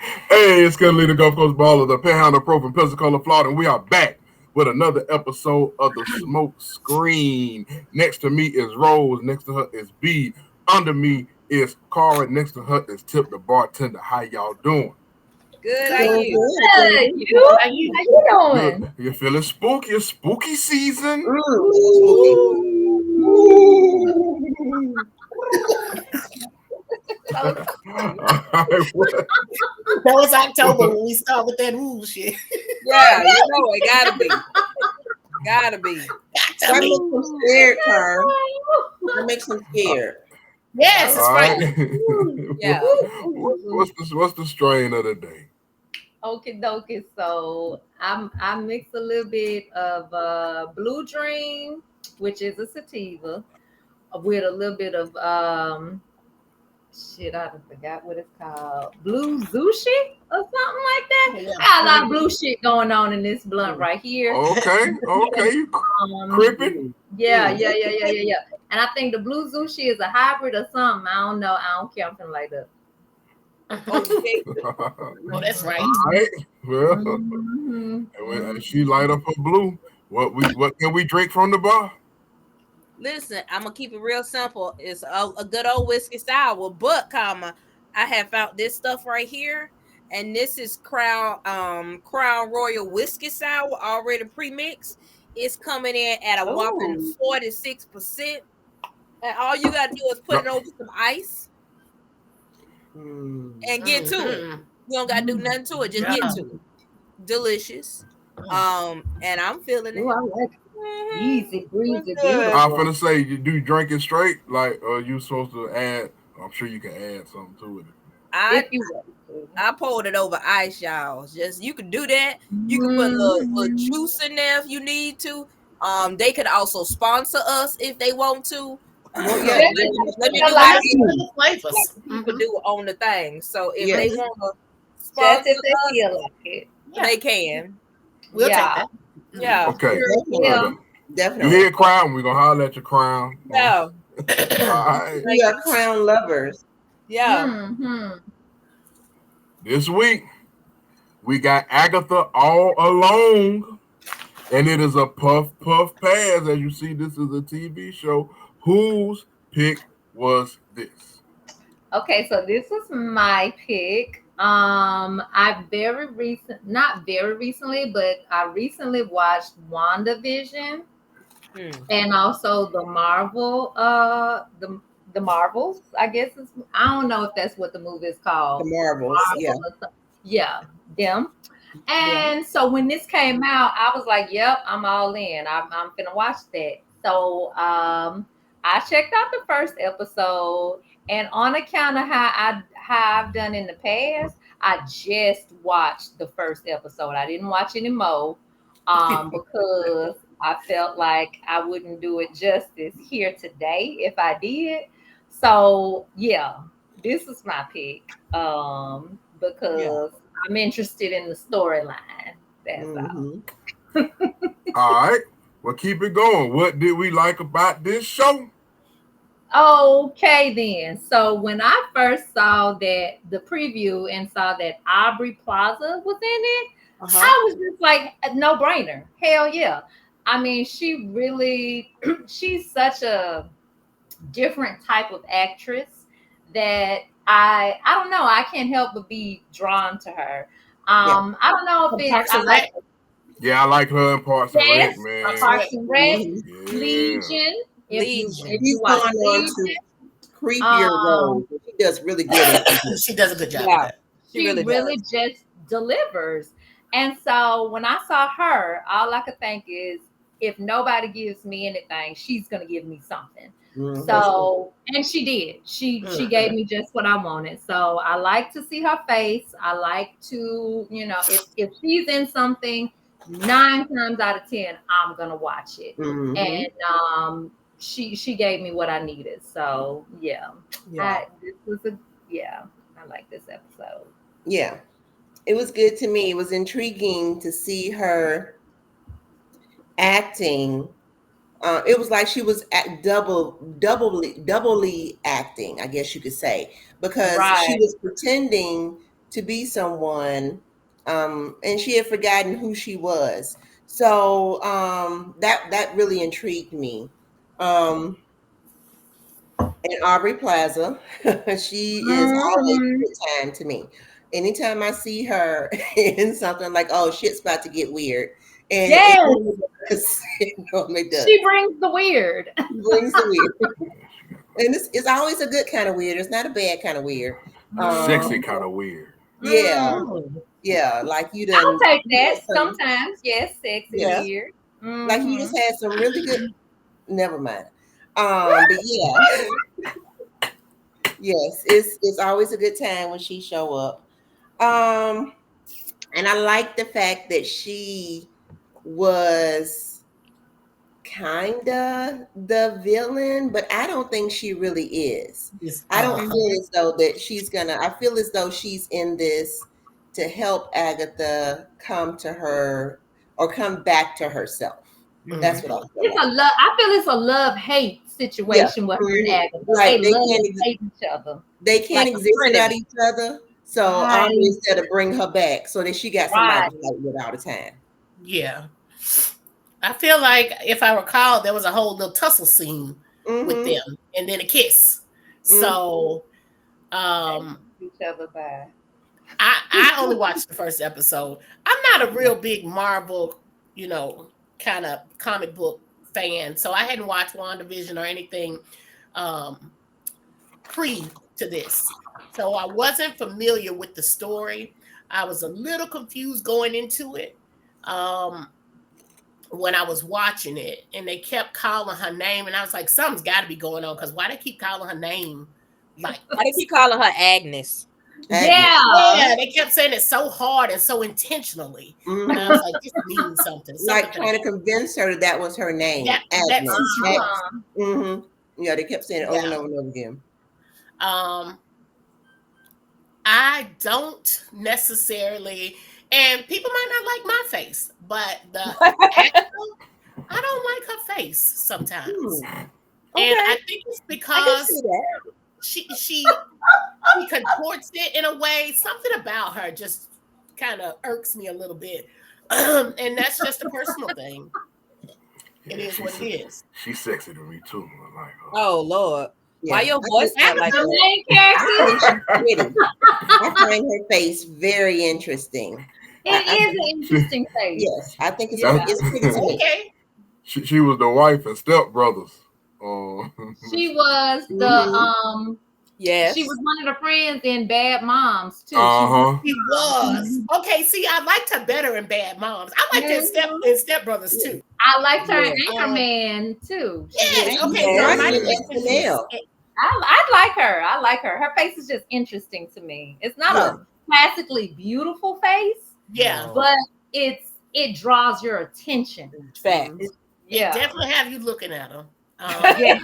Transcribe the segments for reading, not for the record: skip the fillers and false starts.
Hey, it's Scully, the Gulf Coast Baller, the Panhandle Pro from Pensacola, Florida, and we are back with another episode of the Smoke Screen. Next to me is Rose, next to her is B, under me is Cara, next to her is Tip the bartender. How y'all doing? Good, how Doing you? good. Doing Good. good. You? How are you? How you doing? You feeling spooky? It's spooky season. Spooky. So, That was October when we start with that rule shit. Yeah, you know it gotta be. Gotta be. That makes them scared, Carm. That makes them scared. Yes, it's All right. right. Yeah. What's the strain of the day? okie dokie. So I mix a little bit of Blue Dream, which is a sativa, with a little bit of shit. I done forgot what it's called. Blue Zushi or something like that. Yeah. I got a lot of blue shit going on in this blunt right here. Okay, you crippin'. Yeah. And I think the Blue Zushi is a hybrid or something. I don't know. I don't care. I'm feeling like that. Okay. Oh, that's right. All right. Well, Mhm. and she light up her blue. What can we drink from the bar? Listen, I'm gonna keep it real simple. It's a good old whiskey sour, but I have found this stuff right here, and this is Crown Royal whiskey sour already pre-mixed. It's coming in at a whopping 46%, and all you gotta do is put it over some ice and get to it. You don't gotta do nothing to it, just get to it. Delicious. And I'm feeling it. Ooh, I like it. Easy breezy, Good. I'm beautiful. finna say, you do drink it straight, like you supposed to add. I'm sure you can add something to it. I If you want to. I poured it over ice, y'all. Just you can do that. You can put a little juice in there if you need to. They could also sponsor us if they want to. Well, let yeah, me Yeah, do like what the flavors. people do on the thing. So if Yeah. they want to Just sponsor if they us, feel like it. they can. We'll take Yeah. that. Yeah. Okay. Yeah. You Definitely. hear Crown? We're gonna holler at your Crown. Yeah. All right. We are crown lovers. Yeah. Mm-hmm. This week we got Agatha all alone, and it is a puff pass. As you see, this is a TV show. Whose pick was this? Okay, so this was my pick. Not very recently, but I recently watched WandaVision and also the Marvels. I guess I don't know if that's what the movie is The called. marbles. Yeah. Marvel or something. Yeah, them. And so when this came out, I was like, "Yep, I'm all in. I'm gonna watch that." So I checked out the first episode, and on account of how I've done in the past, I just watched the first episode. I didn't watch any more, because I felt like I wouldn't do it justice here today if I did. So yeah, this is my pick. Because I'm interested in the storyline. That's all. All right. Well, keep it going. What did we like about this show? Okay, then. So when I first saw the preview and saw that Aubrey Plaza was in it, I was just like, a no brainer. Hell yeah. I mean, she's such a different type of actress that I don't know. I can't help but be drawn to her. I don't know if it's I like Yeah, I like her in Parks and Rec, Yes, man. Parks and Rec, Yeah. Legion. If you She's watch going on Legion, to creepier roles. She does really good. She does a good job. Yeah. At she really just delivers. And so when I saw her, all I could think is, if nobody gives me anything, she's gonna give me something. that. So, and she did. She gave me just what I wanted. So I like to see her face. I like to, if she's in something, 9 times out of 10, I'm gonna watch it. And she gave me what I needed. So yeah, I like this episode. Yeah. It was good to me. It was intriguing to see her acting. It was like she was doubly acting, I guess you could say, because she was pretending to be someone, and she had forgotten who she was. So that really intrigued me. And Aubrey Plaza, she is always a good time to me. Anytime I see her in something like, oh, shit's about to get weird, and Yes. it normally does. She brings the weird. She brings the weird. And it's always a good kind of weird. It's not a bad kind of weird. Sexy kind of weird. Yeah. Yeah. Like you done. I'll take that sometimes. Yes, sexy Yeah. weird. Like you just had some really good. Never mind. But yeah. Yes, it's always a good time when she show up. And I like the fact that she was kinda the villain, but I don't think she really is. I don't feel as though that she's gonna. I feel as though she's in this to help Agatha come to her or come back to herself. That's what I feel. It's a love. I feel it's a love-hate situation with her and Agatha. Like they love and hate each other. They can't Like a exist trinity. without each other. So Aubrey is there to bring her back so that she got somebody to fight with all the time. Yeah. I feel like if I recall, there was a whole little tussle scene with them and then a kiss. So each other by. I only watched the first episode. I'm not a real big Marvel, kind of comic book fan. So I hadn't watched WandaVision or anything pre to this. So I wasn't familiar with the story. I was a little confused going into it when I was watching it, and they kept calling her name, and I was like, something's got to be going on, because why they keep calling her name? Like, why they keep calling her Agnes? Yeah, they kept saying it so hard and so intentionally. And I was like, this means something. Like trying to convince her that was her name. That's Yeah, they kept saying it over and over and over again. I don't necessarily, and people might not like my face, but I don't like her face sometimes. And I think it's because she contorts it in a way. Something about her just kind of irks me a little bit. And that's just a personal thing. It is what it is. She's sexy to me too. I like her. Oh Lord. Yeah. Why your voice sound like that? I find her face very interesting. It is an interesting face. Yes, I think it's pretty sweet. Okay. She was the wife in Step Brothers. She was the yes. She was one of the friends in Bad Moms too. She was. Okay, see, I liked her better in Bad Moms. I liked her in Step Brothers too. I liked her in Anchorman too. Yeah, okay. I like her. I like her. Her face is just interesting to me. It's not a classically beautiful face. Yeah. But it draws your attention. Fact. Yeah. It definitely have you looking at her. Yeah.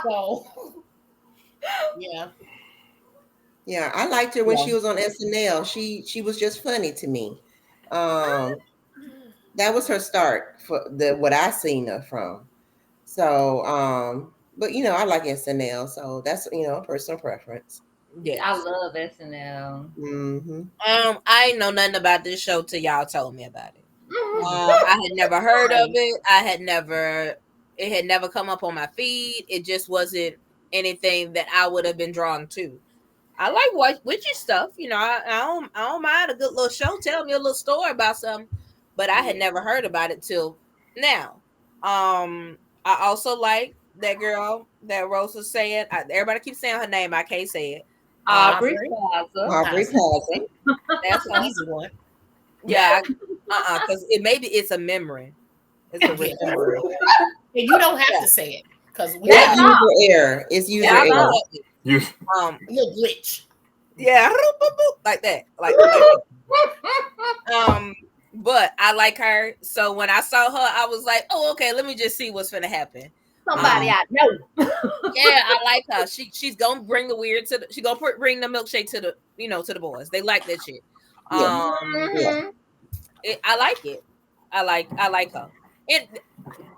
So yeah, I liked her when she was on SNL. She was just funny to me. That was her start for what I seen her from. So but I like SNL, so that's personal preference. Yeah, I love SNL. I ain't know nothing about this show till y'all told me about it. I had never heard of it. It had never come up on my feed. It just wasn't anything that I would have been drawn to. I like witchy stuff. I don't mind a good little show. Tell me a little story about something. But I had never heard about it till now. I also like that girl that Rose was saying. Everybody keeps saying her name. I can't say it. Aubrey Plaza. Aubrey Plaza. That's an easy one. Yeah. Because it's a memory. It's a real memory. And you don't have to say it because that's user error. It's user error. Little glitch. Yeah, like that. Like but I like her. So when I saw her, I was like, oh, okay, let me just see what's gonna happen. Somebody I know. Yeah, I like her. She's gonna bring the weird to she's gonna bring the milkshake to the to the boys. They like that shit. I like it. I like her.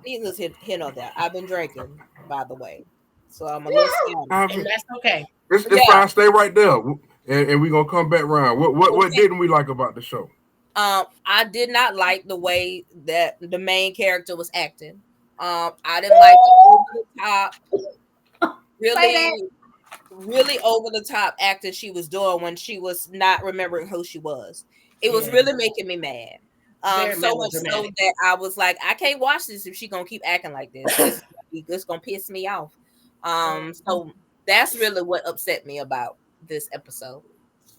Needless hint of that. I've been drinking, by the way, so I'm a little scared. And that's okay. It's fine. Stay right there, and we're gonna come back around. What didn't we like about the show? I did not like the way that the main character was acting. I didn't like the over the top, really over the top acting she was doing when she was not remembering who she was. It was really making me mad. So much so that I was like, I can't watch this if she's gonna keep acting like this. It's gonna piss me off. So that's really what upset me about this episode.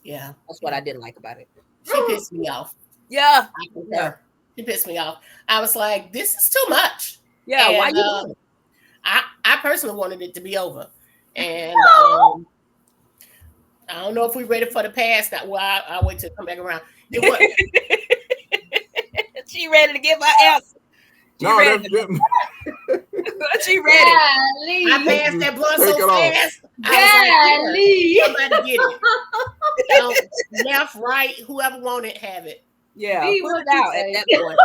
Yeah, that's what I didn't like about it. She pissed me off. Yeah, she pissed me off. I was like, this is too much. Yeah, and, why you doing it? I personally wanted it to be over, and I don't know if we're ready for the past. Well, I'll wait till it come back around. She ready to give her answer. She ready. She ready. I passed that blunt so fast. Somebody get it. Left, right, whoever want it, have it. Yeah, put it out at that point.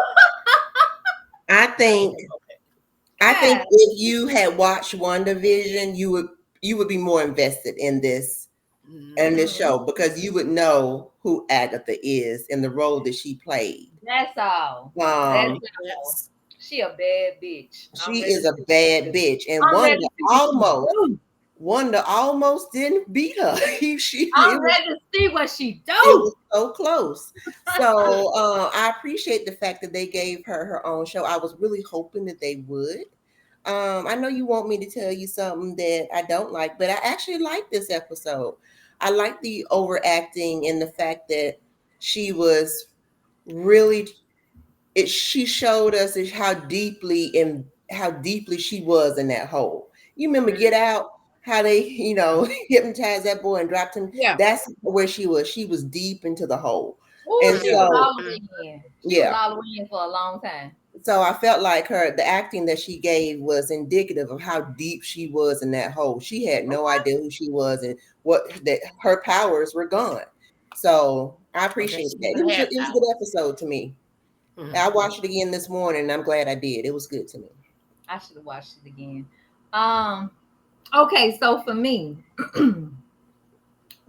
I think if you had watched WandaVision, you would be more invested in this show because you would know who Agatha is and the role that she played. That's all. She a bad bitch. She is a bad bitch, and Wanda almost didn't beat her. I'm ready to see what she do. It was so close. So I appreciate the fact that they gave her own show. I was really hoping that they would. I know you want me to tell you something that I don't like, but I actually like this episode. I like the overacting and the fact that she was really. She showed us how deeply she was in that hole. You remember Get Out? How they, hypnotized that boy and dropped him. Yeah, that's where she was. She was deep into the hole. Ooh, and she was wallowing in for a long time. So I felt like the acting that she gave was indicative of how deep she was in that hole. She had no idea who she was and that her powers were gone. So I appreciate that. It was a good episode to me. Mm-hmm. I watched it again this morning, and I'm glad I did. It was good to me. I should have watched it again. Okay, so for me,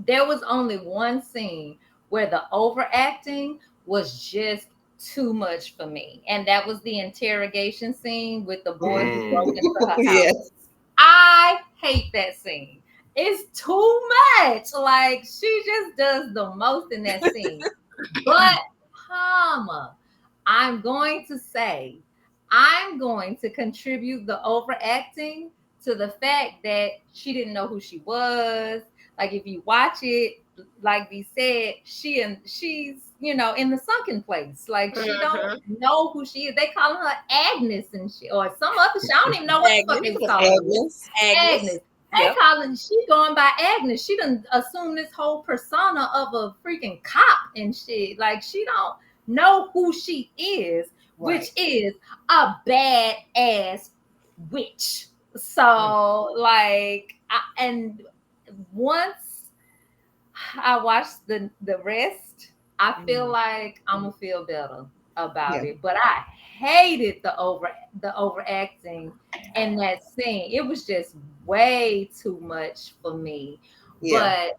there was only one scene where the overacting was just too much for me, and that was the interrogation scene with the boy who broke into her house. Yes. I hate that scene. It's too much. Like, she just does the most in that scene. But, I'm going to contribute the overacting to the fact that she didn't know who she was. Like, if you watch it, like we said, she's in the sunken place. Like, she don't know who she is. They call her Agnes and shit, or some other shit. I don't even know what the fuck it's called. Agnes. They calling she going by Agnes. She done assumed this whole persona of a freaking cop and shit. Like, she don't know who she is, which is a bad ass witch. So and once I watched the rest, I feel like I'm gonna feel better about it. But I hated the overacting in that scene. It was just way too much for me. But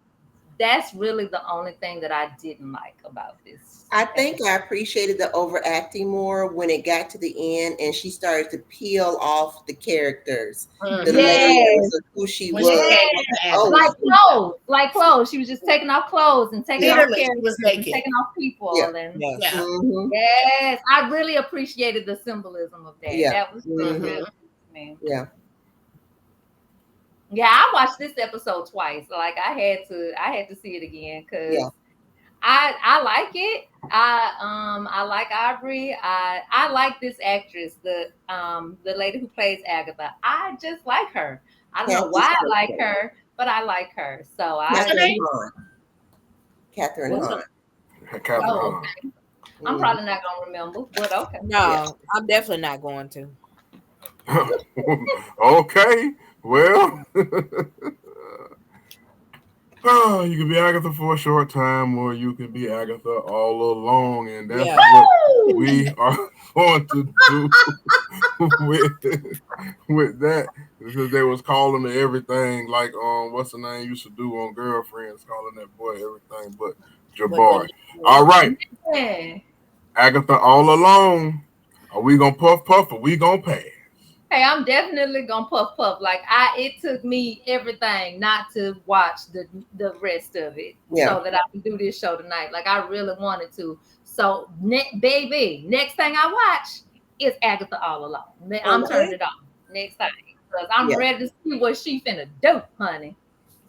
that's really the only thing that I didn't like about this. I think I appreciated the overacting more when it got to the end and she started to peel off the characters, the layers of who she was. Like clothes. She was just taking off clothes and taking off characters, taking off people. Yes, I really appreciated the symbolism of that. That was good, man. Yeah, I watched this episode twice. Like, I had to see it again because I like it. I like Aubrey. I like this actress, the lady who plays Agatha. I just like her. I don't know why I like her, but I like her. So Catherine Hahn. I'm probably not gonna remember, but okay. No, I'm definitely not going to. Okay. Well, Oh, you can be Agatha for a short time, or you can be Agatha all along, and that's Yeah. what we are going to do with that, because they was calling her everything, like what's the name used to do on Girlfriends, calling that boy everything but Jabari. All right, Yeah. Agatha all along. Are we gonna puff or we gonna pass? Hey, I'm definitely gonna puff. Like it took me everything not to watch the rest of it, so that I can do this show tonight. Like I really wanted to. So, baby, next thing I watch is Agatha all along. I'm turning it on next thing because I'm ready to see what she finna do, honey.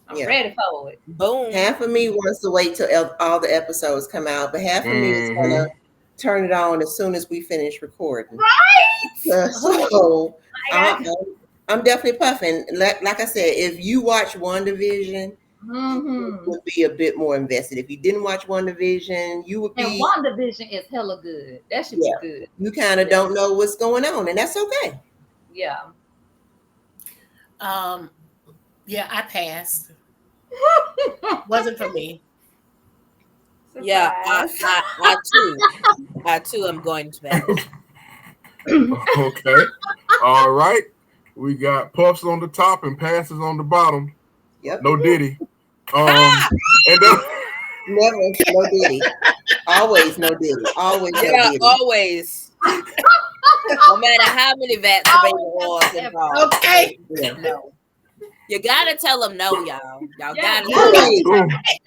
I'm ready for it. Boom. Half of me wants to wait till all the episodes come out, but half of me is gonna turn it on as soon as we finish recording. Right. So I'm definitely puffing. Like I said, if you watch WandaVision, you would be a bit more invested. If you didn't watch WandaVision, you would be. And WandaVision is hella good. That should be good. You kind of don't know what's going on, and that's okay. Yeah. Yeah, I passed. Wasn't for me. Surprise. Yeah, I too am going to pass. Okay. All right. We got puffs on the top and passes on the bottom. Yep. No Diddy. And then never no Diddy. Always no Diddy. Always no Diddy. Always. No matter how many vats of baby oils involved. Okay. Yeah. No. You gotta tell them no, y'all. Y'all gotta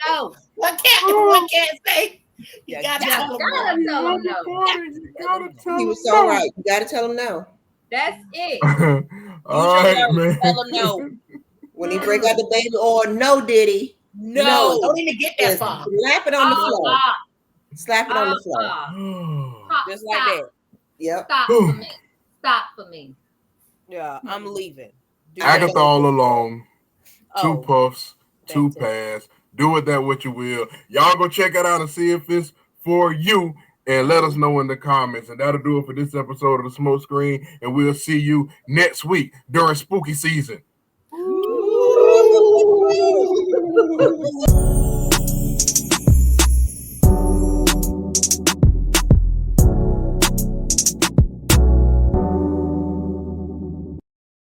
no. What can't say? You gotta tell them no. He was so right. You gotta tell him no. That's it. All right, man. Tell them no. When he break out the baby oil, no Diddy. No. Don't even get that far. Slap it on the floor. Slap it on the floor. Just like that. Yep. Stop for me. Yeah, I'm leaving. Agatha all along. 2 puffs, 2 that's pass. Do with that what you will. Y'all go check it out and see if it's for you. And let us know in the comments. And that'll do it for this episode of The Smoke Screen. And we'll see you next week during spooky season. Ooh.